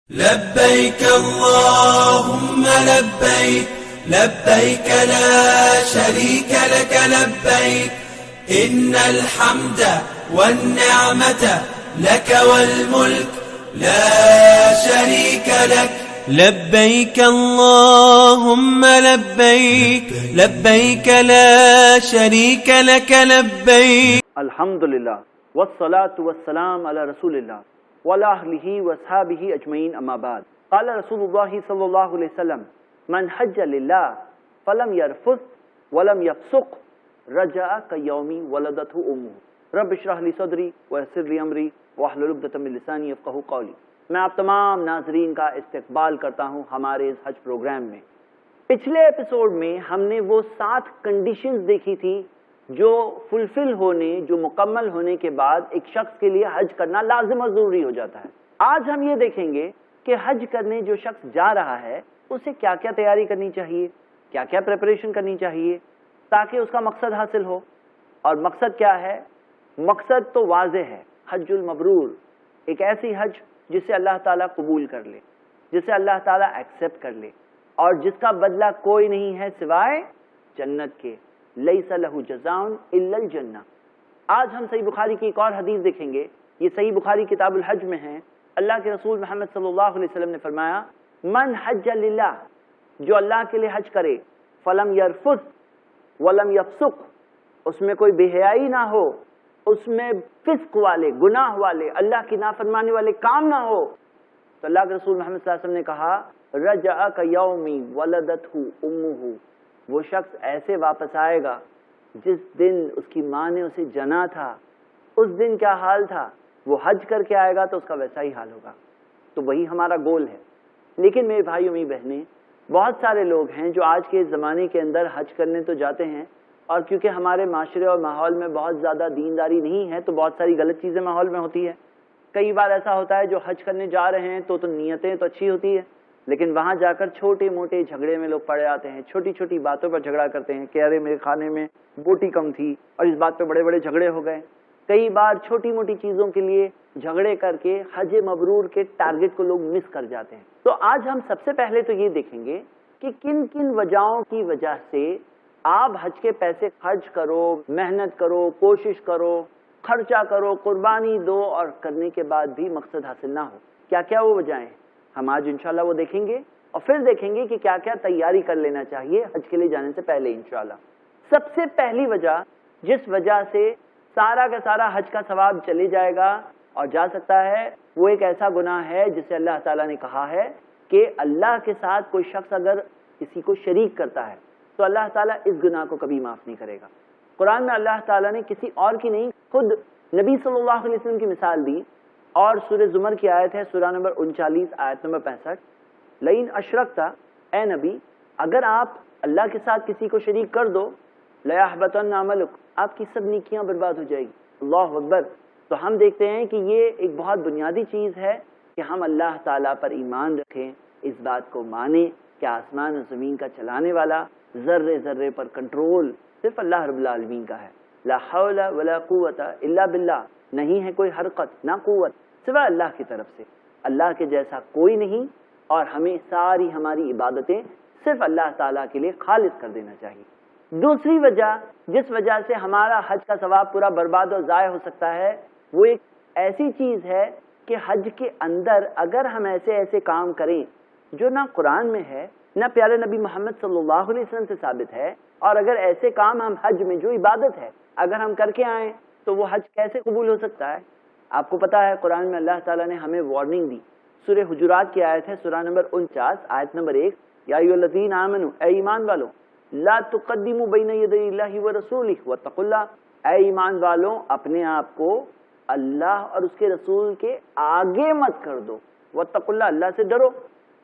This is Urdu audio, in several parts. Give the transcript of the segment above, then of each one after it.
لبيك اللهم لبيك لبيك لا شريك لك لبيك إن الحمد والنعمة لك والملك لا شريك لك لبيك اللهم لبيك لبيك لا شريك لك لبيك. الحمدللہ والصلاة والسلام علی رسول اللہ وعلی آلہ واصحابہ اجمعین اما بعد. قال رسول اللہ صلی اللہ علیہ وسلم من حج للہ فلم یرفث ولم یفسق رجع کیوم ولدتہ امہ رب اشرح لی صدری ویسر لی امری واحلل عقدۃ من لسانی یفقہوا قولی. میں آپ تمام ناظرین کا استقبال کرتا ہوں ہمارے اس حج پروگرام میں. پچھلے ایپیسوڈ میں ہم نے وہ 7 کنڈیشنز دیکھی تھی جو فلفل ہونے، جو مکمل ہونے کے بعد ایک شخص کے لیے حج کرنا لازم اور ضروری ہو جاتا ہے. آج ہم یہ دیکھیں گے کہ حج کرنے جو شخص جا رہا ہے اسے کیا کیا تیاری کرنی چاہیے، کیا کیا پریپریشن کرنی چاہیے تاکہ اس کا مقصد حاصل ہو. اور مقصد کیا ہے؟ مقصد تو واضح ہے، حج المبرور، ایک ایسی حج جسے اللہ تعالیٰ قبول کر لے، جسے اللہ تعالیٰ ایکسیپٹ کر لے اور جس کا بدلہ کوئی نہیں ہے سوائے جنت کے. لیس لہ جزاء الا الجنہ. آج ہم صحیح بخاری کی ایک اور حدیث دیکھیں گے. یہ صحیح بخاری کتاب الحج میں ہے. اللہ کے رسول محمد صلی اللہ علیہ وسلم نے فرمایا من حج للہ، جو اللہ کے لیے حج کرے، فلم یرفث ولم یفسق، اس میں کوئی بے حیائی نہ ہو، اس میں فسق والے، گناہ والے، اللہ کی نافرمانی والے کام نہ ہو، تو اللہ کے رسول محمد صلی اللہ علیہ وسلم نے کہا رجع کیوم ولدتہ امہ، وہ شخص ایسے واپس آئے گا جس دن اس کی ماں نے اسے جنا تھا. اس دن کیا حال تھا، وہ حج کر کے آئے گا تو اس کا ویسا ہی حال ہوگا. تو وہی ہمارا گول ہے. لیکن میرے بھائیوں میری بہنیں، بہت سارے لوگ ہیں جو آج کے زمانے کے اندر حج کرنے تو جاتے ہیں، اور کیونکہ ہمارے معاشرے اور ماحول میں بہت زیادہ دینداری نہیں ہے تو بہت ساری غلط چیزیں ماحول میں ہوتی ہے. کئی بار ایسا ہوتا ہے جو حج کرنے جا رہے ہیں تو نیتیں تو اچھی ہوتی ہے، لیکن وہاں جا کر چھوٹے موٹے جھگڑے میں لوگ پڑے آتے ہیں، چھوٹی چھوٹی باتوں پر جھگڑا کرتے ہیں کہ ارے میرے کھانے میں بوٹی کم تھی، اور اس بات پہ بڑے بڑے جھگڑے ہو گئے. کئی بار چھوٹی موٹی چیزوں کے لیے جھگڑے کر کے حج مبرور کے ٹارگٹ کو لوگ مس کر جاتے ہیں. تو آج ہم سب سے پہلے تو یہ دیکھیں گے کہ کن کن وجہوں کی وجہ سے آپ حج کے پیسے خرچ کرو، محنت کرو، کوشش کرو، خرچہ کرو، قربانی دو، اور کرنے کے بعد بھی مقصد حاصل نہ ہو. کیا کیا وہ وجہیں ہیں، ہم آج انشاءاللہ وہ دیکھیں گے، اور پھر دیکھیں گے کہ کیا کیا تیاری کر لینا چاہیے حج کے لیے جانے سے پہلے انشاءاللہ. سب سے پہلی وجہ جس وجہ سے سارا کا سارا حج کا ثواب چلے جائے گا اور جا سکتا ہے، وہ ایک ایسا گناہ ہے جسے اللہ تعالیٰ نے کہا ہے کہ اللہ کے ساتھ کوئی شخص اگر کسی کو شریک کرتا ہے تو اللہ تعالیٰ اس گناہ کو کبھی معاف نہیں کرے گا. قرآن میں اللہ تعالیٰ نے کسی اور کی نہیں، خود نبی صلی اللہ علیہ وسلم کی مثال دی، اور سورہ زمر کی آیت ہے، سورہ نمبر 39 آیت نمبر 65، لئن اشرکت، اے نبی اگر آپ اللہ کے ساتھ کسی کو شریک کر دو، لیحبطن عملک، آپ کی سب نیکیاں برباد ہو جائے گی. اللہ اکبر. تو ہم دیکھتے ہیں کہ یہ ایک بہت بنیادی چیز ہے کہ ہم اللہ تعالیٰ پر ایمان رکھیں، اس بات کو مانیں کہ آسمان و زمین کا چلانے والا، ذرے ذرے پر کنٹرول صرف اللہ رب العالمین کا ہے. لا حول ولا قوت الا باللہ، نہیں ہے کوئی حرکت نہ قوت سوائے اللہ کی طرف سے. اللہ کے جیسا کوئی نہیں، اور ہمیں ساری ہماری عبادتیں صرف اللہ تعالیٰ کے لیے خالص کر دینا چاہیے. دوسری وجہ جس وجہ سے ہمارا حج کا ثواب پورا برباد اور ضائع ہو سکتا ہے، وہ ایک ایسی چیز ہے کہ حج کے اندر اگر ہم ایسے ایسے کام کریں جو نہ قرآن میں ہے، نہ پیارے نبی محمد صلی اللہ علیہ وسلم سے ثابت ہے، اور اگر ایسے کام ہم حج میں جو عبادت ہے اگر ہم کر کے آئیں تو وہ حج کیسے قبول ہو سکتا ہے؟ آپ کو پتا ہے قرآن میں اللہ تعالیٰ نے ہمیں وارننگ دی. سورہ حجرات کی آیت ہے، سورہ نمبر 49 آیت نمبر 1، یا ایھا الذین آمنوا، اے ایمان والو، لا تقدموا بین یدی اللہ ورسولہ واتقوا اللہ، اے ایمان والو اپنے آپ کو اللہ اور اس کے رسول کے آگے مت کر دو، واتقوا اللہ، اللہ سے ڈرو.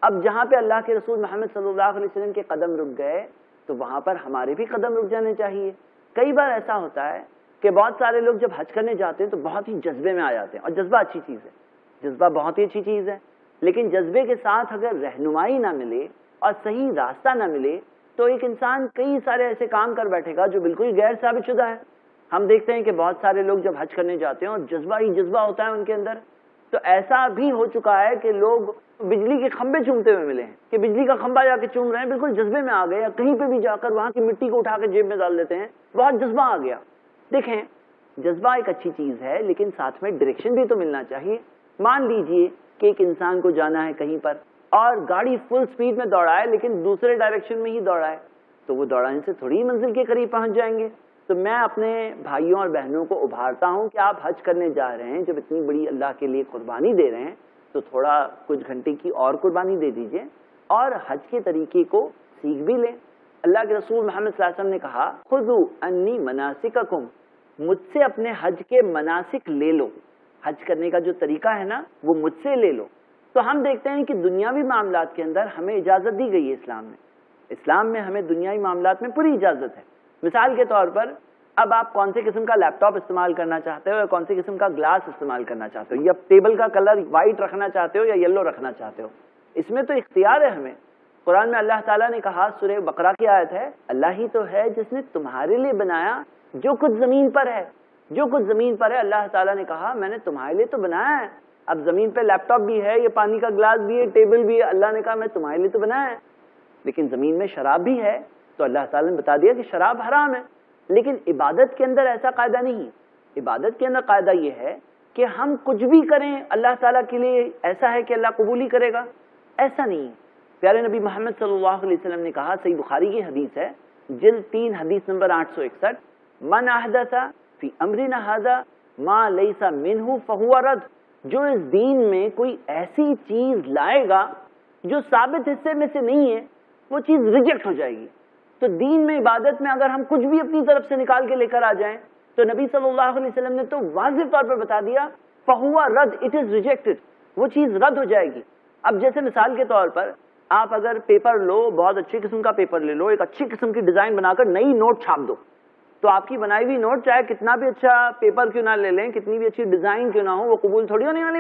اب جہاں پہ اللہ کے رسول محمد صلی اللہ علیہ وسلم کے قدم رک گئے تو وہاں پر ہمارے بھی قدم رک جانے چاہیے. کئی بار ایسا ہوتا ہے کہ بہت سارے لوگ جب حج کرنے جاتے ہیں تو بہت ہی جذبے میں آ جاتے ہیں، اور جذبہ اچھی چیز ہے، جذبہ بہت ہی اچھی چیز ہے، لیکن جذبے کے ساتھ اگر رہنمائی نہ ملے اور صحیح راستہ نہ ملے تو ایک انسان کئی سارے ایسے کام کر بیٹھے گا جو بالکل غیر ثابت شدہ ہے. ہم دیکھتے ہیں کہ بہت سارے لوگ جب حج کرنے جاتے ہیں اور جذبہ ہی جذبہ ہوتا ہے ان کے اندر، تو ایسا بھی ہو چکا ہے کہ لوگ بجلی کے کھمبے چومتے ہوئے ملے ہیں کہ بجلی کا کھمبا جا کے چوم رہے ہیں، بالکل جذبے میں آ گئے، یا کہیں پہ بھی جا کر وہاں کی مٹی کو اٹھا کے جیب میں ڈال دیتے ہیں، بہت جذبہ آ گیا۔ دیکھیں جذبہ ایک اچھی چیز ہے، لیکن ساتھ میں ڈائریکشن بھی تو ملنا چاہیے۔ مان لیجئے کہ ایک انسان کو جانا ہے کہیں پر اور گاڑی فل سپیڈ میں دوڑائے لیکن دوسرے ڈائریکشن میں ہی دوڑائے، تو وہ دوڑانے سے تھوڑی منزل کے قریب پہنچ جائیں گے۔ تو میں اپنے بھائیوں اور بہنوں کو ابھارتا ہوں کہ آپ حج کرنے جا رہے ہیں، جب اتنی بڑی اللہ کے لیے قربانی دے رہے ہیں تو تھوڑا کچھ گھنٹے کی اور قربانی دے دیجئے اور حج کے طریقے کو سیکھ بھی لیں۔ اللہ کے رسول محمد صلی اللہ علیہ وسلم نے کہا خذوا انی مناسککم، مجھ سے اپنے حج کے مناسک لے لو، حج کرنے کا جو طریقہ ہے نا وہ مجھ سے لے لو۔ تو ہم دیکھتے ہیں کہ دنیاوی معاملات کے اندر ہمیں اجازت دی گئی ہے اسلام میں ہمیں دنیاوی معاملات میں پوری اجازت ہے۔ مثال کے طور پر اب آپ کون سے قسم کا لیپ ٹاپ استعمال کرنا چاہتے ہو یا کون سی قسم کا گلاس استعمال کرنا چاہتے ہو، یا ٹیبل کا کلر وائٹ رکھنا چاہتے ہو یا یلو رکھنا چاہتے ہو، اس میں تو اختیار ہے ہمیں۔ قرآن میں اللہ تعالیٰ نے کہا، سورہ بقرہ کی آیت ہے، اللہ ہی تو ہے جس نے تمہارے لیے بنایا جو کچھ زمین پر ہے، جو کچھ زمین پر ہے اللہ تعالیٰ نے کہا میں نے تمہارے لیے تو بنایا ہے۔ اب زمین پہ لیپ ٹاپ بھی ہے، یہ پانی کا گلاس بھی ہے، ٹیبل بھی ہے، اللہ نے کہا میں تمہارے لیے تو بنایا ہے۔ لیکن زمین میں شراب بھی ہے تو اللہ تعالیٰ نے بتا دیا کہ شراب حرام ہے۔ لیکن عبادت کے اندر ایسا قاعدہ نہیں، عبادت کے اندر قاعدہ یہ ہے کہ ہم کچھ بھی کریں اللہ تعالیٰ کے لیے ایسا ہے کہ اللہ قبول ہی کرے گا، ایسا نہیں۔ پیارے نبی محمد صلی اللہ علیہ وسلم نے کہا، صحیح بخاری کی حدیث ہے، جلد 3 حدیث نمبر 861، من احدث فی امرنا ھذا ما لیس منہ فہو رد، جو اس دین میں کوئی ایسی چیز لائے گا جو ثابت حصے میں سے نہیں ہے وہ چیز ریجیکٹ ہو جائے گی۔ تو دین میں عبادت میں اگر ہم کچھ بھی اپنی طرف سے نکال کے لے کر آ جائیں تو نبی صلی اللہ علیہ وسلم نے تو واضح طور پر بتا دیا فہو رد، اٹ از ریجیکٹڈ، وہ چیز رد ہو جائے گی۔ اب جیسے مثال کے طور پر آپ اگر پیپر لو، بہت اچھی قسم کا پیپر لے لو، ایک اچھی قسم کی ڈیزائن بنا کر نئی نوٹ چھاپ دو، تو آپ کی بنائی ہوئی نوٹ چاہے کتنا بھی اچھا پیپر کیوں نہ لے لیں، کتنی بھی اچھی ڈیزائن کیوں نہ ہو، وہ قبول تھوڑی ہونے والی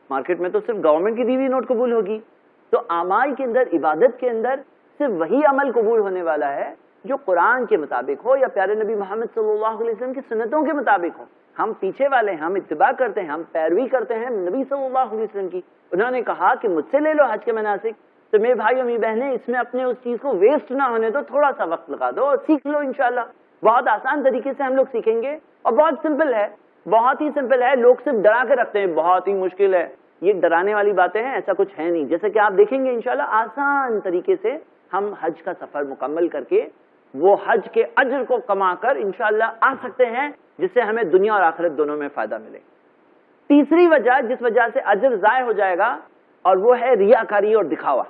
مارکیٹ میں تو صرف گورنمنٹ کی دی ہوئی نوٹ قبول ہوگی۔ تو اعمال کے اندر، عبادت کے اندر صرف وہی عمل قبول ہونے والا ہے جو قرآن کے مطابق ہو یا پیارے نبی محمد صلی اللہ علیہ وسلم کی سنتوں کے مطابق ہو۔ ہم پیچھے والے ہیں، ہم اتباع کرتے ہیں، ہم پیروی کرتے ہیں نبی صلی اللہ علیہ وسلم کی۔ انہوں نے کہا کہ مجھ سے لے لو حج کے مناسک، تو میرے بھائی اور میری بہنیں اس میں اپنے اس چیز کو ویسٹ نہ ہونے دو، تھوڑا سا وقت لگا دو اور سیکھ لو انشاءاللہ۔ بہت آسان طریقے سے ہم لوگ سیکھیں گے اور بہت سمپل ہے، بہت ہی سمپل ہے۔ لوگ صرف ڈرا کے رکھتے ہیں بہت ہی مشکل ہے، یہ ڈرانے والی باتیں ہیں، ایسا کچھ ہے نہیں۔ جیسے کہ آپ دیکھیں گے انشاءاللہ آسان طریقے سے ہم حج کا سفر مکمل کر کے وہ حج کے اجر کو کما کر انشاءاللہ آ سکتے ہیں، جس سے ہمیں دنیا اور آخرت دونوں میں فائدہ ملے۔ تیسری وجہ جس وجہ سے اجر ضائع ہو جائے گا اور وہ ہے ریاکاری اور دکھاوا۔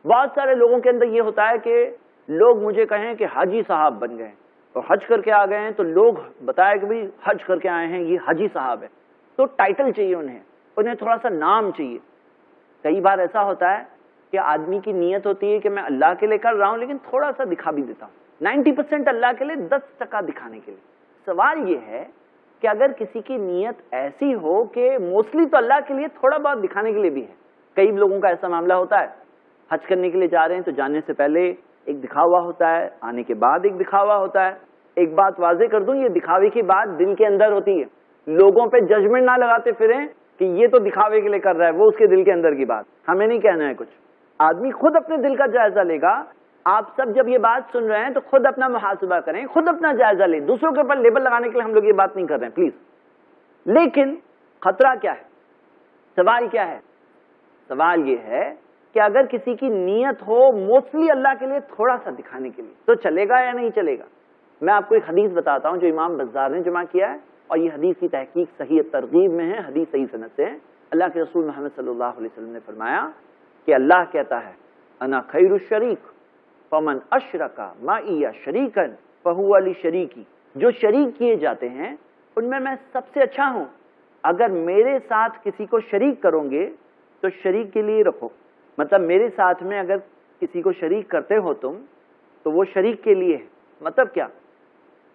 بہت سارے لوگوں کے اندر یہ ہوتا ہے کہ لوگ مجھے کہیں کہ حاجی صاحب بن گئے اور حج کر کے آ گئے ہیں، تو لوگ بتایا کہ بھئی حج کر کے آئے ہیں، یہ حاجی صاحب ہے، تو ٹائٹل چاہیے انہیں تھوڑا سا نام چاہیے۔ کئی بار ایسا ہوتا ہے کہ آدمی کی نیت ہوتی ہے کہ میں اللہ کے لیے کر رہا ہوں لیکن تھوڑا سا دکھا بھی دیتا ہوں، 90% اللہ کے لیے، 10% دکھانے کے لیے۔ سوال یہ ہے کہ اگر کسی کی نیت ایسی ہو کہ موسٹلی تو اللہ کے لیے، تھوڑا بہت دکھانے کے لیے بھی ہے۔ کئی لوگوں کا ایسا معاملہ ہوتا ہے، حج کرنے کے لیے جا رہے ہیں تو جانے سے پہلے ایک دکھاوا ہوتا ہے، آنے کے بعد ایک دکھاوا ہوتا ہے۔ ایک بات واضح کر دوں، یہ دکھاوے کی بات دل کے اندر ہوتی ہے، لوگوں پہ ججمنٹ نہ لگاتے پھریں کہ یہ تو دکھاوے کے لیے کر رہا ہے، وہ اس کے دل کے اندر کی بات، ہمیں نہیں کہنا ہے کچھ۔ آدمی خود اپنے دل کا جائزہ لے گا۔ آپ سب جب یہ بات سن رہے ہیں تو خود اپنا محاسبہ کریں، خود اپنا جائزہ لیں، دوسروں کے اوپر لیبل لگانے کے لیے ہم لوگ یہ بات نہیں کر رہے ہیں پلیز۔ لیکن خطرہ کیا ہے؟ سوال کیا ہے؟ سوال یہ ہے کہ اگر کسی کی نیت ہو موسٹلی اللہ کے لیے، تھوڑا سا دکھانے کے لیے، تو چلے گا یا نہیں چلے گا؟ میں آپ کو ایک حدیث بتاتا ہوں جو امام بزار نے جمع کیا ہے، اور یہ حدیث کی تحقیق صحیح ترغیب میں ہے، حدیث صحیح سند سے ہے۔ اللہ کے رسول محمد صلی اللہ علیہ وسلم نے فرمایا کہ اللہ کہتا ہے انا خیر الشریک فمن اشرک معی شریکا فہو لشریکی، جو شریک کیے جاتے ہیں ان میں سب سے اچھا ہوں، اگر میرے ساتھ کسی کو شریک کرو گے تو شریک کے لیے رکھو، مطلب میرے ساتھ میں اگر کسی کو شریک کرتے ہو تم تو وہ شریک کے لیے ہے۔ مطلب کیا؟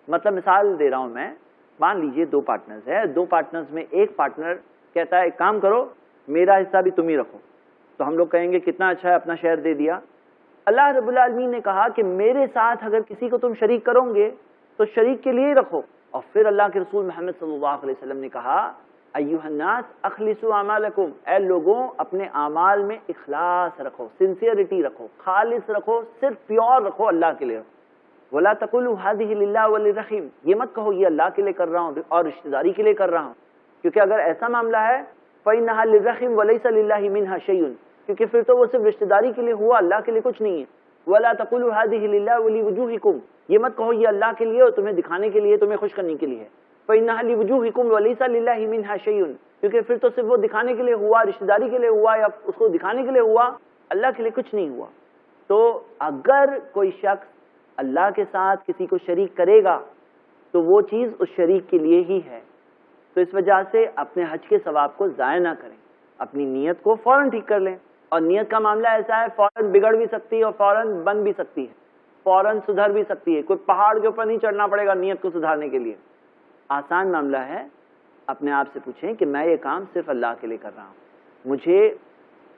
مطلب مثال دے رہا ہوں میں، مان لیجئے 2 پارٹنرز ہیں، 2 پارٹنرز میں ایک پارٹنر کہتا ہے ایک کام کرو میرا حصہ بھی تم ہی رکھو، تو ہم لوگ کہیں گے کتنا اچھا ہے، اپنا شیئر دے دیا۔ اللہ رب العالمین نے کہا کہ میرے ساتھ اگر کسی کو تم شریک کرو گے تو شریک کے لیے ہی رکھو۔ اور پھر اللہ کے رسول محمد صلی اللہ علیہ وسلم نے کہا ایھا الناس اخلصوا اعمالکم، اے لوگوں اپنے اعمال میں اخلاص رکھو، سنسیئرٹی رکھو، خالص رکھو، صرف پیور رکھو، اللہ کے لیے رکھو۔ ولا تقولوا هذه للہ وللرحیم، یہ مت کہو یہ اللہ کے لیے کر رہا ہوں اور رشتہ داری کے لیے کر رہا ہوں، کیونکہ اگر ایسا معاملہ ہے فإنها للرحم وليس لله منها شيء، کیونکہ پھر تو وہ صرف رشتہ داری کے لیے ہوا، اللہ کے لیے کچھ نہیں ہے۔ ولا تقولوا هذه للہ ولوجوهکم، یہ مت کہو یہ اللہ کے لیے اور تمہیں دکھانے کے لیے، تمہیں خوش کرنے کے لیے ہے۔ فإنها لوجوهکم وليس لله منها شيء، کیونکہ پھر تو صرف وہ دکھانے کے لیے ہوا، رشتہ داری کے لیے ہوا، یا اس کو دکھانے کے لیے ہوا، اللہ کے لیے کچھ نہیں ہوا۔ تو اگر کوئی شخص اللہ کے ساتھ کسی کو شریک کرے گا تو وہ چیز اس شریک کے لیے ہی ہے، تو اس وجہ سے اپنے حج کے ثواب کو ضائع نہ کریں، اپنی نیت کو فوراً ٹھیک کر لیں۔ اور نیت کا معاملہ ایسا ہے فوراً بگڑ بھی سکتی ہے اور فوراً بن بھی سکتی ہے، فوراً سدھر بھی سکتی ہے، کوئی پہاڑ کے اوپر نہیں چڑھنا پڑے گا نیت کو سدھارنے کے لیے، آسان معاملہ ہے۔ اپنے آپ سے پوچھیں کہ میں یہ کام صرف اللہ کے لیے کر رہا ہوں، مجھے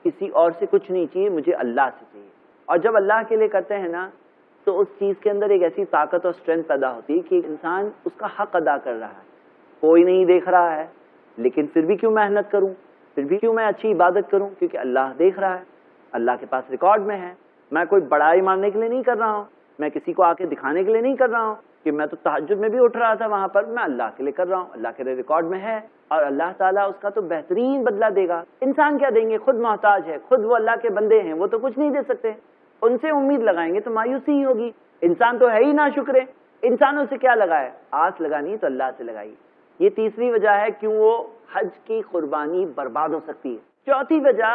کسی اور سے کچھ نہیں چاہیے، مجھے اللہ سے چاہیے۔ اور جب اللہ کے لیے کرتے ہیں نا تو اس چیز کے اندر ایک ایسی طاقت اور اسٹرینتھ پیدا ہوتی ہے کہ انسان اس کا حق ادا کر رہا ہے، کوئی نہیں دیکھ رہا ہے لیکن پھر بھی کیوں محنت کروں، پھر بھی کیوں میں اچھی عبادت کروں، کیونکہ اللہ دیکھ رہا ہے، اللہ کے پاس ریکارڈ میں ہے۔ میں کوئی بڑائی ماننے کے لیے نہیں کر رہا ہوں، میں کسی کو آ کے دکھانے کے لیے نہیں کر رہا ہوں کہ میں تو تہجد میں بھی اٹھ رہا تھا وہاں پر، میں اللہ کے لیے کر رہا ہوں، اللہ کے لیے ریکارڈ میں ہے، اور اللہ تعالیٰ اس کا تو بہترین بدلہ دے گا۔ انسان کیا دیں گے، خود محتاج ہے، خود وہ اللہ کے بندے ہیں، وہ تو کچھ نہیں دے سکتے، ان سے امید لگائیں گے تو مایوسی ہی ہوگی۔ انسان تو ہے ہی نہ شکرے، انسانوں سے کیا لگائے، آس لگانی ہے تو اللہ سے لگائیے۔ یہ تیسری وجہ ہے کیوں وہ حج کی قربانی برباد ہو سکتی ہے۔ چوتھی وجہ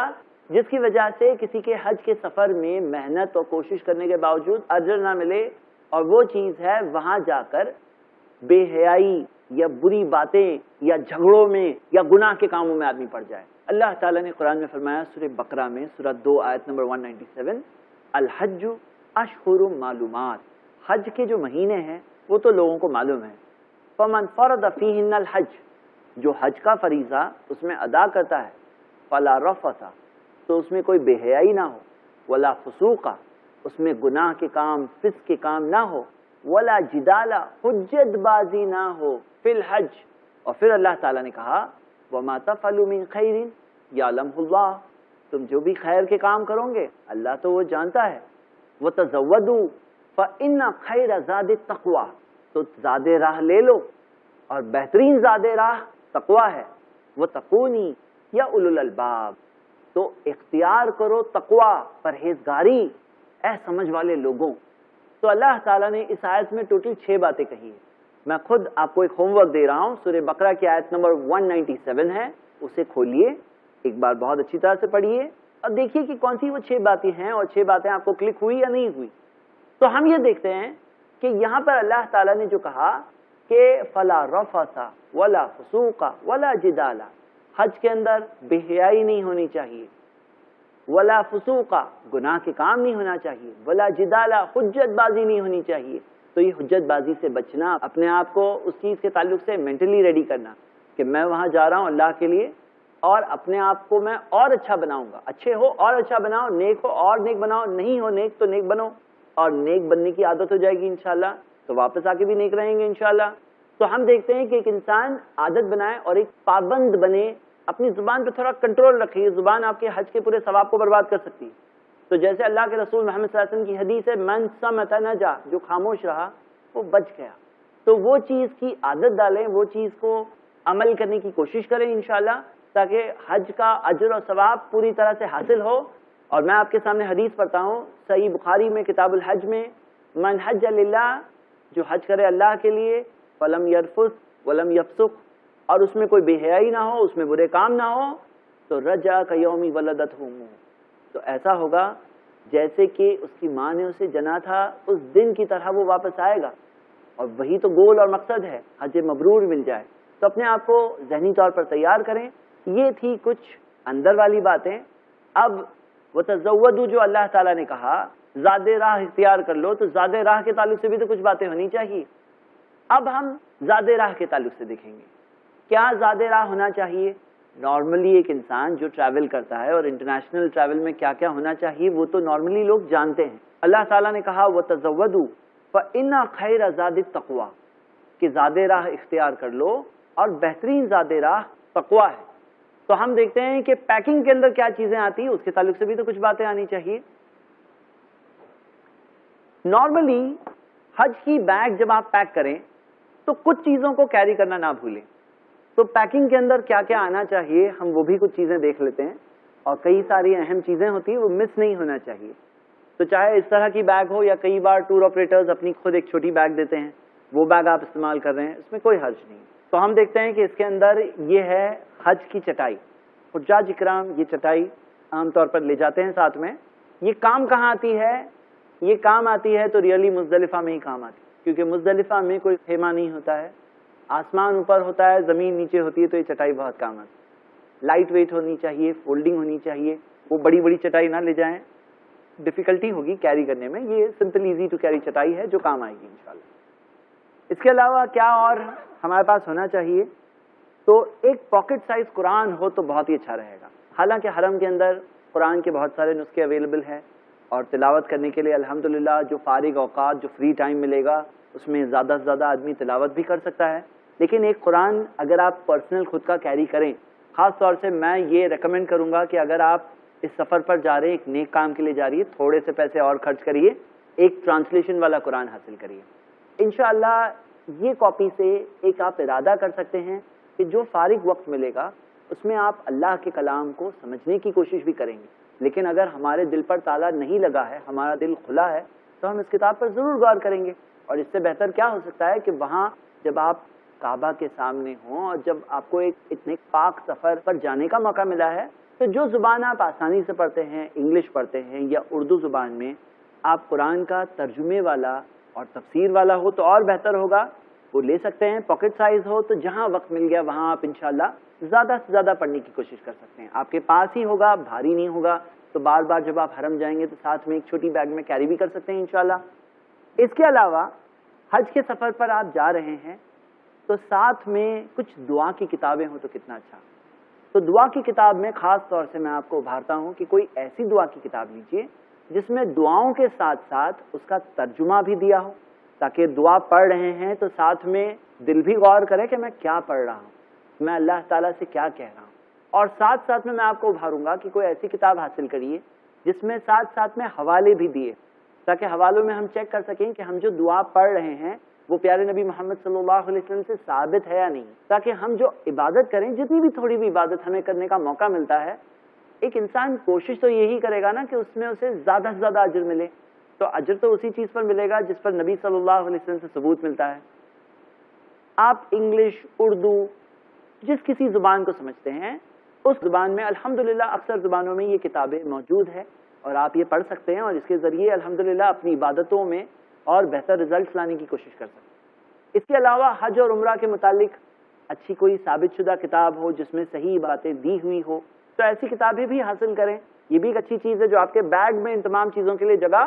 جس کی وجہ سے کسی کے حج کے سفر میں محنت اور کوشش کرنے کے باوجود اجر نہ ملے، اور وہ چیز ہے وہاں جا کر بے حیائی یا بری باتیں یا جھگڑوں میں یا گناہ کے کاموں میں آدمی پڑ جائے۔ اللہ تعالیٰ نے قرآن میں فرمایا سورہ بقرہ میں سورہ 2 آیت نمبر 197، الحج اشہر معلومات، حج کے جو مہینے ہیں وہ تو لوگوں کو معلوم ہے۔ فمن فرض فیہن الحج، جو حج کا فریضہ اس میں ادا کرتا ہے، فلا رفث، تو اس میں کوئی بے حیائی نہ ہو، ولا فسوق، اس میں گناہ کے کام، فسق کے کام نہ ہو، ولا جدال، حجت بازی نہ ہو فی الحج۔ اور پھر اللہ تعالیٰ نے کہا وما تفعلوا من خیر یعلمہ اللہ، تم جو بھی خیر کے کام کرو گے اللہ تو وہ جانتا ہے۔ وتزودوا فإن خیر زاد التقوی، تو زاد راہ لے لو اور بہترین زاد راہ تقوی ہے۔ وتقونی یا اولو الالباب، تو اختیار کرو تقوی، پرہیزگاری، اے سمجھ والے لوگوں۔ تو اللہ تعالیٰ نے اس آیت میں ٹوٹل 6 باتیں کہی ہیں۔ میں خود آپ کو ایک ہوم ورک دے رہا ہوں، سورہ بقرہ کی آیت نمبر 197 ہے، اسے کھولیے، ایک بار بہت اچھی طرح سے پڑھیے اور دیکھیے کہ کون سی وہ 6 باتیں ہیں اور 6 باتیں آپ کو کلک ہوئی یا نہیں ہوئی۔ تو ہم یہ دیکھتے ہیں کہ یہاں پر اللہ تعالیٰ نے جو کہا کہ فلا رفث ولا فسوق ولا جدال، حج کے اندر بے حیائی نہیں ہونی چاہیے، ولا فسوق، گناہ کے کام نہیں ہونا چاہیے، ولا جدال، حجت بازی نہیں ہونی چاہیے۔ تو یہ حجت بازی سے بچنا، اپنے آپ کو اس چیز کے تعلق سے مینٹلی ریڈی کرنا کہ میں وہاں جا رہا ہوں اللہ کے لیے، اور اپنے آپ کو میں اور اچھا بناؤں گا، اچھے ہو اور اچھا بناؤ، نیک ہو اور نیک بناؤ، نہیں ہو نیک تو نیک بنو، اور نیک بننے کی عادت ہو جائے گی انشاءاللہ تو واپس آ کے بھی نیک رہیں گے انشاءاللہ۔ تو ہم دیکھتے ہیں کہ ایک انسان عادت بنائے اور ایک پابند بنے، اپنی زبان پہ تھوڑا کنٹرول رکھے، زبان آپ کے حج کے پورے ثواب کو برباد کر سکتی ہے۔ تو جیسے اللہ کے رسول محمد صلی اللہ علیہ وسلم کی حدیث ہے من صمت نجا، جو خاموش رہا وہ بچ گیا۔ تو وہ چیز کی عادت ڈالیں، وہ چیز کو عمل کرنے کی کوشش کریں انشاءاللہ، تاکہ حج کا اجر اور ثواب پوری طرح سے حاصل ہو۔ اور میں آپ کے سامنے حدیث پڑھتا ہوں صحیح بخاری میں کتاب الحج میں، من حج للہ، جو حج کرے اللہ کے لیے، فلم یرفث ولم یفسق، اور اس میں کوئی بے حیائی نہ ہو، اس میں برے کام نہ ہو، تو رجع کیوم ولدتہ امہ، تو ایسا ہوگا جیسے کہ اس کی ماں نے اسے جنا تھا اس دن کی طرح وہ واپس آئے گا۔ اور وہی تو گول اور مقصد ہے، حج مبرور مل جائے۔ تو اپنے آپ کو ذہنی طور پر تیار کریں۔ یہ تھی کچھ اندر والی باتیں۔ اب وتزودوا جو اللہ تعالیٰ نے کہا زاد راہ اختیار کر لو، تو زاد راہ کے تعلق سے بھی تو کچھ باتیں ہونی چاہیے۔ اب ہم زاد راہ کے تعلق سے دیکھیں گے کیا زاد راہ ہونا چاہیے۔ نارملی ایک انسان جو ٹریول کرتا ہے اور انٹرنیشنل ٹریول میں کیا کیا ہونا چاہیے وہ تو نارملی لوگ جانتے ہیں۔ اللہ تعالیٰ نے کہا وتزودوا فإن خیر زاد التقوی، کہ زاد راہ اختیار کر لو اور بہترین زاد راہ تقویٰ ہے. تو ہم دیکھتے ہیں کہ پیکنگ کے اندر کیا چیزیں آتی ہیں، اس کے تعلق سے بھی تو کچھ باتیں آنی چاہیے. نارملی حج کی بیگ جب آپ پیک کریں تو کچھ چیزوں کو کیری کرنا نہ بھولیں. تو پیکنگ کے اندر کیا کیا آنا چاہیے ہم وہ بھی کچھ چیزیں دیکھ لیتے ہیں، اور کئی ساری اہم چیزیں ہوتی ہیں وہ مس نہیں ہونا چاہیے. تو چاہے اس طرح کی بیگ ہو یا کئی بار ٹور آپریٹرز اپنی خود ایک چھوٹی بیگ دیتے ہیں، وہ بیگ آپ استعمال کر رہے ہیں، اس میں کوئی حرج نہیں. تو ہم دیکھتے ہیں کہ اس کے اندر یہ ہے حج کی چٹائی. حجاج اکرام یہ چٹائی عام طور پر لے جاتے ہیں ساتھ میں. یہ کام کہاں آتی ہے؟ یہ کام آتی ہے تو ریئلی مزدلفہ میں ہی کام آتی ہے، کیونکہ مزدلفہ میں کوئی خیمہ نہیں ہوتا ہے، آسمان اوپر ہوتا ہے، زمین نیچے ہوتی ہے، تو یہ چٹائی بہت کام آتی ہے. لائٹ ویٹ ہونی چاہیے، فولڈنگ ہونی چاہیے. وہ بڑی بڑی چٹائی نہ لے جائیں، ڈیفیکلٹی ہوگی کیری کرنے میں. یہ سمپل ایزی ٹو کیری چٹائی ہے جو کام آئے گی انشاءاللہ. اس کے علاوہ کیا اور ہمارے پاس ہونا چاہیے؟ تو ایک پاکٹ سائز قرآن ہو تو بہت ہی اچھا رہے گا. حالانکہ حرم کے اندر قرآن کے بہت سارے نسخے اویلیبل ہیں، اور تلاوت کرنے کے لیے الحمدللہ جو فارغ اوقات جو فری ٹائم ملے گا اس میں زیادہ سے زیادہ آدمی تلاوت بھی کر سکتا ہے. لیکن ایک قرآن اگر آپ پرسنل خود کا کیری کریں، خاص طور سے میں یہ ریکمینڈ کروں گا کہ اگر آپ اس سفر پر جا رہے ہیں، ایک نیک کام کے لیے جا رہی ہے، تھوڑے سے پیسے اور خرچ کریے، ایک ٹرانسلیشن والا قرآن حاصل کریے. انشاءاللہ یہ کاپی سے ایک آپ ارادہ کر سکتے ہیں کہ جو فارغ وقت ملے گا اس میں آپ اللہ کے کلام کو سمجھنے کی کوشش بھی کریں گے. لیکن اگر ہمارے دل پر تالا نہیں لگا ہے، ہمارا دل کھلا ہے، تو ہم اس کتاب پر ضرور غور کریں گے. اور اس سے بہتر کیا ہو سکتا ہے کہ وہاں جب آپ کعبہ کے سامنے ہوں اور جب آپ کو ایک اتنے پاک سفر پر جانے کا موقع ملا ہے، تو جو زبان آپ آسانی سے پڑھتے ہیں، انگلش پڑھتے ہیں یا اردو زبان میں، آپ قرآن کا ترجمے والا اور تفسیر والا ہو تو اور بہتر ہوگا، وہ لے سکتے ہیں. پاکٹ سائز ہو تو جہاں وقت مل گیا وہاں آپ انشاءاللہ زیادہ سے زیادہ پڑھنے کی کوشش کر سکتے ہیں. آپ کے پاس ہی ہوگا، بھاری نہیں ہوگا، تو بار بار جب آپ حرم جائیں گے تو ساتھ میں ایک چھوٹی بیگ میں کیری بھی کر سکتے ہیں انشاءاللہ. اس کے علاوہ حج کے سفر پر آپ جا رہے ہیں تو ساتھ میں کچھ دعا کی کتابیں ہوں تو کتنا اچھا. تو دعا کی کتاب میں خاص طور سے میں آپ کو ابھارتا ہوں کہ کوئی ایسی دعا کی کتاب لیجیے جس میں دعاؤں کے ساتھ ساتھ اس کا ترجمہ بھی دیا ہو، تاکہ دعا پڑھ رہے ہیں تو ساتھ میں دل بھی غور کرے کہ میں کیا پڑھ رہا ہوں، میں اللہ تعالیٰ سے کیا کہہ رہا ہوں. اور ساتھ ساتھ میں آپ کو ابھاروں گا کہ کوئی ایسی کتاب حاصل کریے جس میں ساتھ ساتھ میں حوالے بھی دیے، تاکہ حوالوں میں ہم چیک کر سکیں کہ ہم جو دعا پڑھ رہے ہیں وہ پیارے نبی محمد صلی اللہ علیہ وسلم سے ثابت ہے یا نہیں. تاکہ ہم جو عبادت کریں، جتنی بھی تھوڑی بھی عبادت ہمیں کرنے کا موقع ملتا ہے، ایک انسان کوشش تو یہی کرے گا نا کہ اس میں اسے زیادہ سے زیادہ اجر ملے. تو اجر تو اسی چیز پر ملے گا جس پر نبی صلی اللہ علیہ وسلم سے ثبوت ملتا ہے. آپ انگلش، اردو، جس کسی زبان کو سمجھتے ہیں اس زبان میں الحمدللہ اکثر زبانوں میں یہ کتابیں موجود ہیں اور آپ یہ پڑھ سکتے ہیں، اور اس کے ذریعے الحمدللہ اپنی عبادتوں میں اور بہتر رزلٹس لانے کی کوشش کر سکتے ہیں. اس کے علاوہ حج اور عمرہ کے متعلق اچھی کوئی ثابت شدہ کتاب ہو جس میں صحیح باتیں دی ہوئی ہو تو ایسی کتابیں بھی حاصل کریں. یہ بھی ایک اچھی چیز ہے جو آپ کے بیگ میں ان تمام چیزوں کے لیے جگہ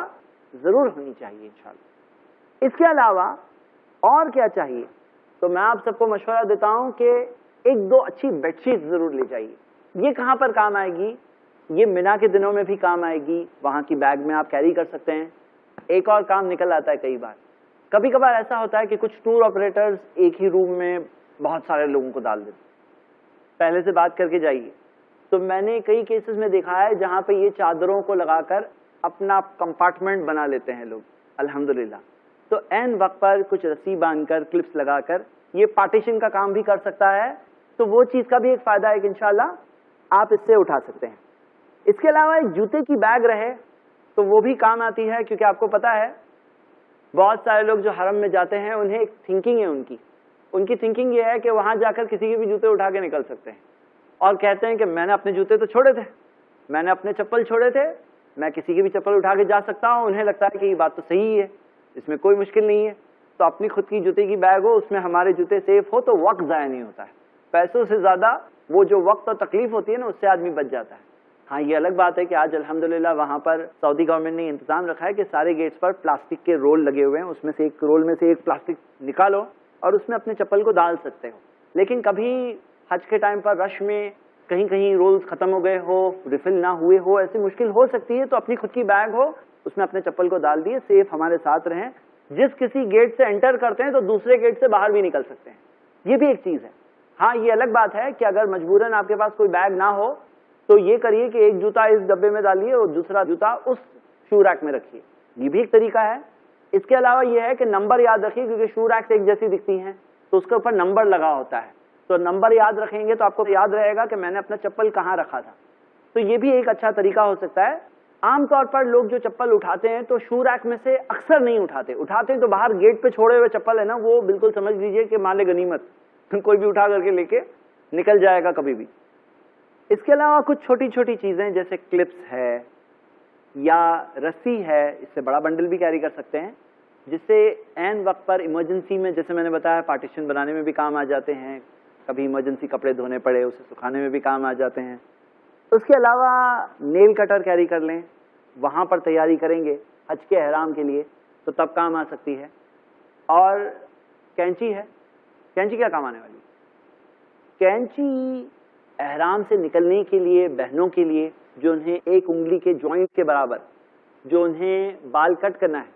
ضرور ہونی چاہیے انشاءاللہ. اس کے علاوہ اور کیا چاہیے؟ تو میں آپ سب کو مشورہ دیتا ہوں کہ ایک دو اچھی بیڈ شیٹ ضرور لے جائیے. یہ کہاں پر کام آئے گی؟ یہ مینا کے دنوں میں بھی کام آئے گی، وہاں کی بیگ میں آپ کیری کر سکتے ہیں. ایک اور کام نکل آتا ہے کئی بار، کبھی کبھار ایسا ہوتا ہے کہ کچھ ٹور آپریٹرز ایک ہی روم میں بہت سارے لوگوں کو ڈال دیتے. پہلے سے بات کر کے جائیے. تو میں نے کئی کیسز میں دیکھا ہے جہاں پہ یہ چادروں کو لگا کر اپنا کمپارٹمنٹ بنا لیتے ہیں لوگ الحمدللہ. تو عین وقت پر کچھ رسی باندھ کر، کلپس لگا کر یہ پارٹیشن کا کام بھی کر سکتا ہے. تو وہ چیز کا بھی ایک فائدہ ہے کہ انشاءاللہ آپ اس سے اٹھا سکتے ہیں. اس کے علاوہ ایک جوتے کی بیگ رہے تو وہ بھی کام آتی ہے، کیونکہ آپ کو پتا ہے بہت سارے لوگ جو حرم میں جاتے ہیں انہیں ایک تھنکنگ ہے، ان کی تھنکنگ یہ ہے کہ وہاں جا کر کسی کے بھی جوتے اٹھا کے نکل سکتے ہیں اور کہتے ہیں کہ میں نے اپنے جوتے تو چھوڑے تھے، میں نے اپنے چپل چھوڑے تھے، میں کسی کی بھی چپل اٹھا کے جا سکتا ہوں. انہیں لگتا ہے کہ یہ بات تو صحیح ہے، اس میں کوئی مشکل نہیں ہے. تو اپنی خود کی جوتے کی بیگ ہو، اس میں ہمارے جوتے سیف ہو تو وقت ضائع نہیں ہوتا ہے. پیسوں سے زیادہ وہ جو وقت اور تکلیف ہوتی ہے نا اس سے آدمی بچ جاتا ہے. ہاں یہ الگ بات ہے کہ آج الحمدللہ وہاں پر سعودی گورنمنٹ نے انتظام رکھا ہے کہ سارے گیٹس پر پلاسٹک کے رول لگے ہوئے ہیں، اس میں سے ایک رول میں سے ایک پلاسٹک نکالو اور اس میں اپنے چپل کو ڈال سکتے ہو. لیکن کبھی حج کے ٹائم پر رش میں کہیں کہیں رولز ختم ہو گئے ہو، ریفل نہ ہوئے ہو، ایسی مشکل ہو سکتی ہے، تو اپنی خود کی بیگ ہو اس میں اپنے چپل کو ڈال دیے، سیف ہمارے ساتھ رہیں. جس کسی گیٹ سے انٹر کرتے ہیں تو دوسرے گیٹ سے باہر بھی نکل سکتے ہیں. یہ بھی ایک چیز ہے. ہاں یہ الگ بات ہے کہ اگر مجبوراً آپ کے پاس کوئی بیگ نہ ہو تو یہ کریے کہ ایک جوتا اس ڈبے میں ڈالیے اور دوسرا جوتا اس شو ریک میں رکھیے، یہ بھی ایک طریقہ ہے۔ اس کے علاوہ یہ ہے کہ نمبر یاد رکھیے، کیونکہ شو ریکس ایک جیسی دکھتی ہیں تو اس کے اوپر نمبر لگا ہوتا ہے، تو نمبر یاد رکھیں گے تو آپ کو یاد رہے گا کہ میں نے اپنا چپل کہاں رکھا تھا، تو یہ بھی ایک اچھا طریقہ ہو سکتا ہے۔ عام طور پر لوگ جو چپل اٹھاتے ہیں تو شو ریک میں سے اکثر نہیں اٹھاتے ہیں تو باہر گیٹ پہ چھوڑے ہوئے چپل ہے نا، وہ بالکل سمجھ لیجئے کہ مال غنیمت، کوئی بھی اٹھا کر کے لے کے نکل جائے گا کبھی بھی۔ اس کے علاوہ کچھ چھوٹی چھوٹی چیزیں جیسے کلپس ہے یا رسی ہے، اس سے بڑا بنڈل بھی کیری کر سکتے ہیں، جس سے عین وقت پر ایمرجنسی میں، جیسے میں نے بتایا، پارٹیشن بنانے میں بھی کام آ جاتے ہیں، کبھی ایمرجنسی کپڑے دھونے پڑے اسے سکھانے میں بھی کام آ جاتے ہیں۔ اس کے علاوہ نیل کٹر کیری کر لیں، وہاں پر تیاری کریں گے حج کے احرام کے لیے تو تب کام آ سکتی ہے۔ اور کینچی ہے، کینچی کیا کام آنے والی؟ کینچی احرام سے نکلنے کے لیے بہنوں کے لیے جو انہیں ایک انگلی کے جوائنٹ کے برابر جو انہیں بال کٹ کرنا ہے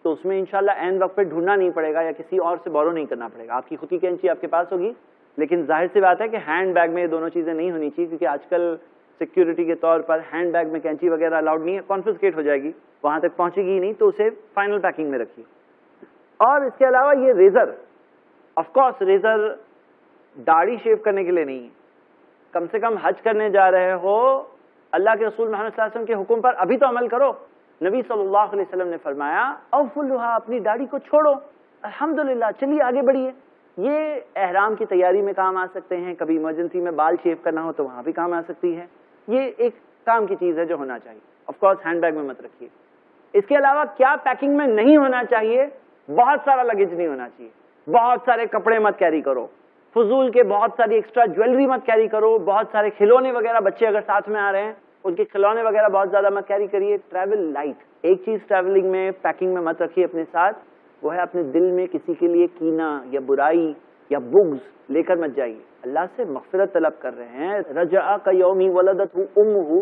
تو اس میں انشاءاللہ عین وقت پہ ڈھونڈنا نہیں پڑے گا یا کسی اور سے بورو نہیں کرنا پڑے گا، آپ کی خود کی کینچی آپ کے پاس ہوگی۔ لیکن ظاہر سی بات ہے کہ ہینڈ بیگ میں یہ دونوں چیزیں نہیں ہونی چاہیے، کیونکہ آج کل سیکیورٹی کے طور پر ہینڈ بیگ میں کینچی وغیرہ الاؤڈ نہیں ہے، کانفسکیٹ ہو جائے گی، وہاں تک پہنچے گی نہیں، تو اسے فائنل پیکنگ میں رکھیے۔ اور اس کے علاوہ یہ ریزر، آف کورس ریزر داڑھی شیو کرنے کے لیے نہیں ہے، کم سے کم حج کرنے جا رہے ہو، اللہ کے رسول محمد صلی اللہ علیہ وسلم کے حکم پر ابھی تو عمل کرو۔ نبی صلی اللہ علیہ وسلم نے فرمایا اوفلھا، اپنی داڑھی کو چھوڑو، الحمدللہ، چلیے آگے بڑھیے۔ یہ احرام کی تیاری میں کام آ سکتے ہیں، کبھی ایمرجنسی میں بال شیو کرنا ہو تو وہاں بھی کام آ سکتی ہے، یہ ایک کام کی چیز ہے جو ہونا چاہیے۔ آف کورس ہینڈ بیگ میں مت رکھیے۔ اس کے علاوہ کیا پیکنگ میں نہیں ہونا چاہیے؟ بہت سارا لگیج نہیں ہونا چاہیے، بہت سارے کپڑے مت کیری کرو، فضول کے بہت ساری ایکسٹرا جویلری مت کیری کرو، بہت سارے کھلونے وغیرہ، بچے اگر ساتھ میں آ رہے ہیں ان کے کھلونے وغیرہ بہت زیادہ مت کیری کریے۔ ٹریول لائٹ، ایک چیز ٹریولنگ میں پیکنگ میں مت رکھیے اپنے ساتھ، وہ ہے اپنے دل میں کسی کے لیے کینہ یا برائی یا بغض لے کر مت جائیے۔ اللہ سے مغفرت طلب کر رہے ہیں، رجع کیوم ولدتہ امہ،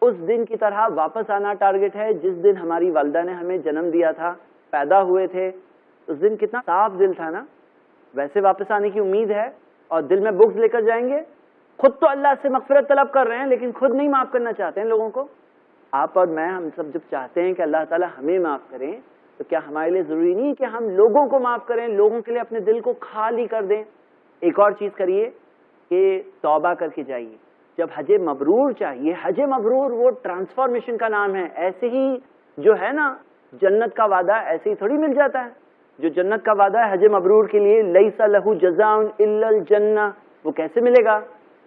اس دن کی طرح واپس آنا ٹارگٹ ہے جس دن ہماری والدہ نے ہمیں جنم دیا تھا، پیدا ہوئے تھے، اس دن کتنا صاف دل تھا نا، ویسے واپس آنے کی امید ہے اور دل میں بغض لے کر جائیں گے۔ خود تو اللہ سے مغفرت طلب کر رہے ہیں لیکن خود نہیں معاف کرنا چاہتے ہیں لوگوں کو۔ آپ اور میں، ہم سب جب چاہتے ہیں کہ اللہ تعالیٰ ہمیں معاف کریں تو کیا ہمارے لیے ضروری نہیں کہ ہم لوگوں کو معاف کریں، لوگوں کے لیے اپنے دل کو خالی کر دیں؟ ایک اور چیز کریے کہ توبہ کر کے جائیے۔ جب حج مبرور چاہیے، حج مبرور وہ ٹرانسفارمیشن کا نام ہے، ایسے ہی جو ہے نا جنت کا وعدہ ایسے ہی تھوڑی مل جاتا ہے۔ جو جنت کا وعدہ ہے حج مبرور کے لیے، لیس لہ جزاء الا الجنہ، وہ کیسے ملے گا؟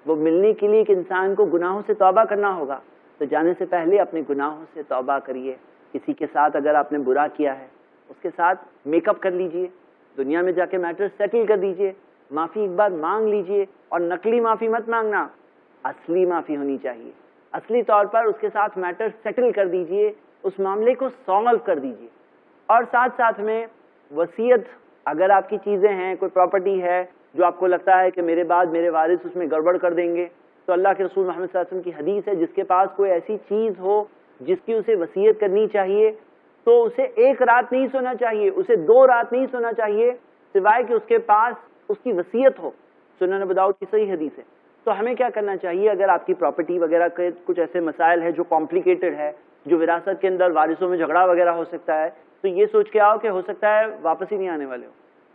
وہ ملنے کے لیے کہ انسان کو گناہوں سے توبہ کرنا ہوگا۔ تو جانے سے پہلے اپنے گناہوں سے توبہ کریے۔ کسی کے ساتھ اگر آپ نے برا کیا ہے اس کے ساتھ میک اپ کر لیجئے، دنیا میں جا کے میٹر سیٹل کر دیجئے، معافی ایک بار مانگ لیجئے، اور نقلی معافی مت مانگنا، اصلی معافی ہونی چاہیے۔ اصلی طور پر اس کے ساتھ میٹر سیٹل کر دیجئے، اس معاملے کو سالو کر دیجئے۔ اور ساتھ ساتھ میں وصیت، اگر آپ کی چیزیں ہیں، کوئی پراپرٹی ہے جو آپ کو لگتا ہے کہ میرے بعد میرے وارث اس میں گڑبڑ کر دیں گے، تو اللہ کے رسول محمد صلی اللہ علیہ وسلم کی حدیث ہے، جس کے پاس کوئی ایسی چیز ہو جس کی اسے وصیت کرنی چاہیے تو اسے ایک رات نہیں سونا چاہیے، اسے 2 رات نہیں سونا چاہیے، سوائے کہ اس کے پاس اس کی وصیت ہو۔ سنن ابو داؤد کی صحیح حدیث ہے۔ تو ہمیں کیا کرنا چاہیے؟ اگر آپ کی پراپرٹی وغیرہ کے کچھ ایسے مسائل ہیں جو کمپلیکیٹڈ ہے، جو وراثت کے اندر وارثوں میں جھگڑا وغیرہ ہو سکتا ہے، تو یہ سوچ کے آؤ کہ ہو سکتا ہے واپس ہی نہیں آنے والے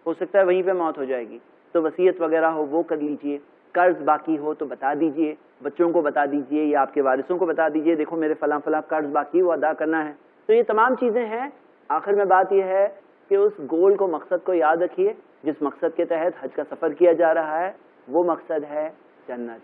ہو سکتا ہے وہیں پہ موت ہو جائے گی، تو وصیت وغیرہ ہو وہ کر لیجئے۔ قرض باقی ہو تو بتا دیجئے، بچوں کو بتا دیجئے یا آپ کے وارثوں کو بتا دیجئے، دیکھو میرے فلاں فلاں قرض باقی وہ ادا کرنا ہے۔ تو یہ تمام چیزیں ہیں۔ آخر میں بات یہ ہے کہ اس گول کو، مقصد کو یاد رکھیے جس مقصد کے تحت حج کا سفر کیا جا رہا ہے، وہ مقصد ہے جنت۔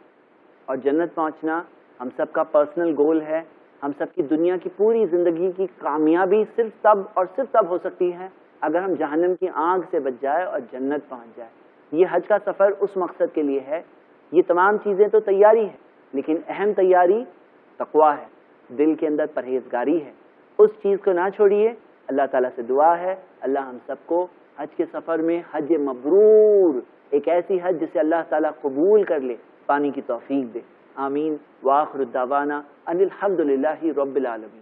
اور جنت پہنچنا ہم سب کا پرسنل گول ہے۔ ہم سب کی دنیا کی پوری زندگی کی کامیابی صرف تب اور صرف تب ہو سکتی ہے اگر ہم جہنم کی آگ سے بچ جائے اور جنت پہنچ جائے۔ یہ حج کا سفر اس مقصد کے لیے ہے۔ یہ تمام چیزیں تو تیاری ہے، لیکن اہم تیاری تقویٰ ہے، دل کے اندر پرہیزگاری ہے۔ اس چیز کو نہ چھوڑیے۔ اللہ تعالیٰ سے دعا ہے اللہ ہم سب کو حج کے سفر میں حج مبرور، ایک ایسی حج جسے اللہ تعالیٰ قبول کر لے، پانے کی توفیق دے۔ آمین۔ وآخر الدعوانا ان الحمد للہ رب العالمین۔